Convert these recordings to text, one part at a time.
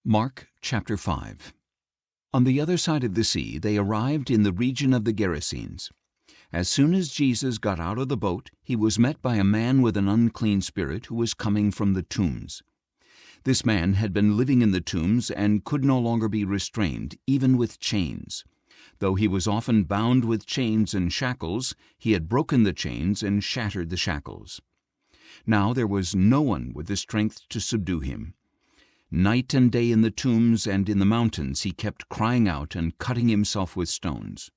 Mark chapter 5. On the other side of the sea they arrived in the region of the Gerasenes. As soon as Jesus got out of the boat, he was met by a man with an unclean spirit who was coming from the tombs. This man had been living in the tombs and could no longer be restrained, even with chains. Though he was often bound with chains and shackles, he had broken the chains and shattered the shackles. Now there was no one with the strength to subdue him. Night and day in the tombs and in the mountains he kept crying out and cutting himself with stones.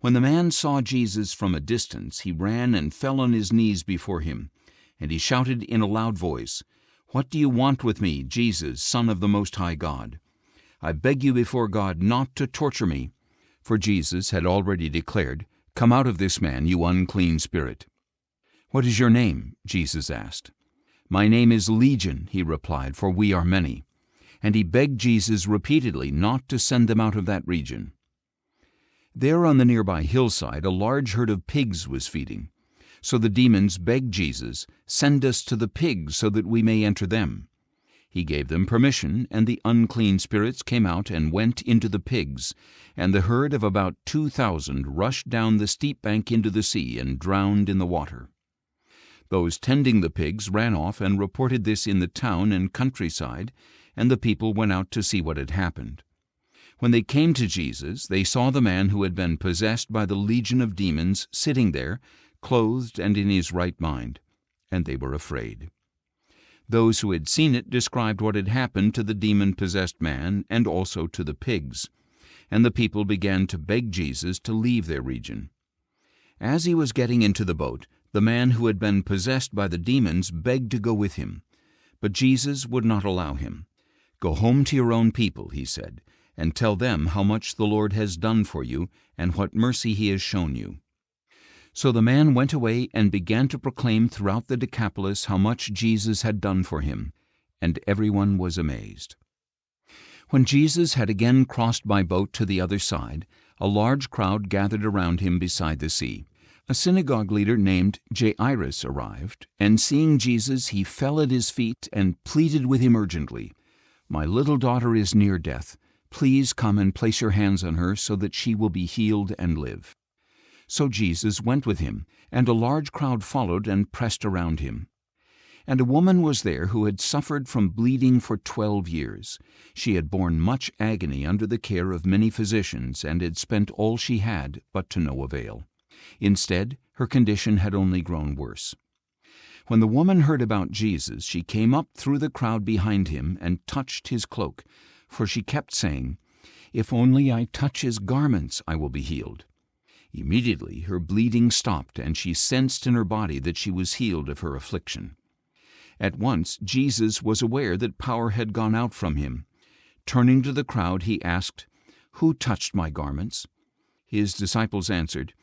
When the man saw Jesus from a distance, he ran and fell on his knees before him, and he shouted in a loud voice, "What do you want with me, Jesus, Son of the Most High God? I beg you before God not to torture me." For Jesus had already declared, "Come out of this man, you unclean spirit." "What is your name?" Jesus asked. "My name is Legion," he replied, "for we are many." And he begged Jesus repeatedly not to send them out of that region. There on the nearby hillside a large herd of pigs was feeding. So the demons begged Jesus, "Send us to the pigs so that we may enter them." He gave them permission, and the unclean spirits came out and went into the pigs, and the herd of about 2,000 rushed down the steep bank into the sea and drowned in the water. Those tending the pigs ran off and reported this in the town and countryside, and the people went out to see what had happened. When they came to Jesus, they saw the man who had been possessed by the legion of demons sitting there, clothed and in his right mind, and they were afraid. Those who had seen it described what had happened to the demon-possessed man and also to the pigs, and the people began to beg Jesus to leave their region. As he was getting into the boat, the man who had been possessed by the demons begged to go with him, but Jesus would not allow him. "Go home to your own people," he said, "and tell them how much the Lord has done for you and what mercy he has shown you." So the man went away and began to proclaim throughout the Decapolis how much Jesus had done for him, and everyone was amazed. When Jesus had again crossed by boat to the other side, a large crowd gathered around him beside the sea. A synagogue leader named Jairus arrived, and seeing Jesus, he fell at his feet and pleaded with him urgently, "My little daughter is near death. Please come and place your hands on her so that she will be healed and live." So Jesus went with him, and a large crowd followed and pressed around him. And a woman was there who had suffered from bleeding for 12 years. She had borne much agony under the care of many physicians and had spent all she had, but to no avail. Instead, her condition had only grown worse. When the woman heard about Jesus, she came up through the crowd behind him and touched his cloak, for she kept saying, "If only I touch his garments, I will be healed." Immediately her bleeding stopped, and she sensed in her body that she was healed of her affliction. At once Jesus was aware that power had gone out from him. Turning to the crowd, he asked, "Who touched my garments?" His disciples answered,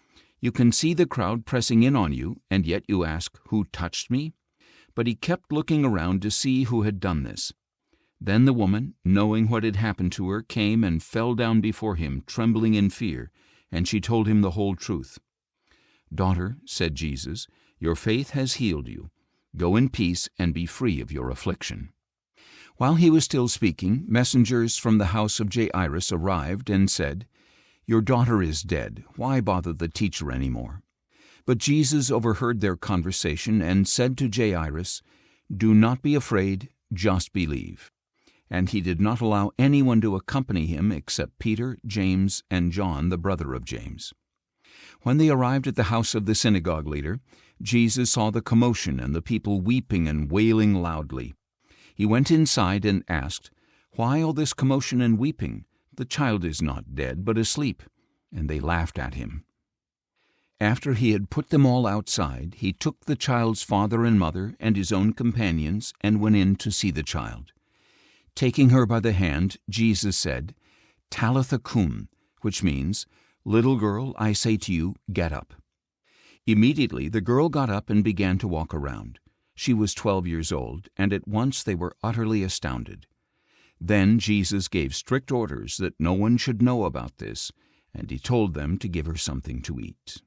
"You can see the crowd pressing in on you, and yet you ask, 'Who touched me?'" But he kept looking around to see who had done this. Then the woman, knowing what had happened to her, came and fell down before him, trembling in fear, and she told him the whole truth. "Daughter," said Jesus, "your faith has healed you. Go in peace and be free of your affliction." While he was still speaking, messengers from the house of Jairus arrived and said, "Your daughter is dead. Why bother the teacher any more?" But Jesus overheard their conversation and said to Jairus, "Do not be afraid, just believe." And he did not allow anyone to accompany him except Peter, James, and John, the brother of James. When they arrived at the house of the synagogue leader, Jesus saw the commotion and the people weeping and wailing loudly. He went inside and asked, "Why all this commotion and weeping? The child is not dead, but asleep." And they laughed at him. After he had put them all outside, he took the child's father and mother and his own companions and went in to see the child. Taking her by the hand, Jesus said, "Talitha cum," which means, "Little girl, I say to you, get up." Immediately the girl got up and began to walk around. She was 12 years old, and at once they were utterly astounded. Then Jesus gave strict orders that no one should know about this, and he told them to give her something to eat.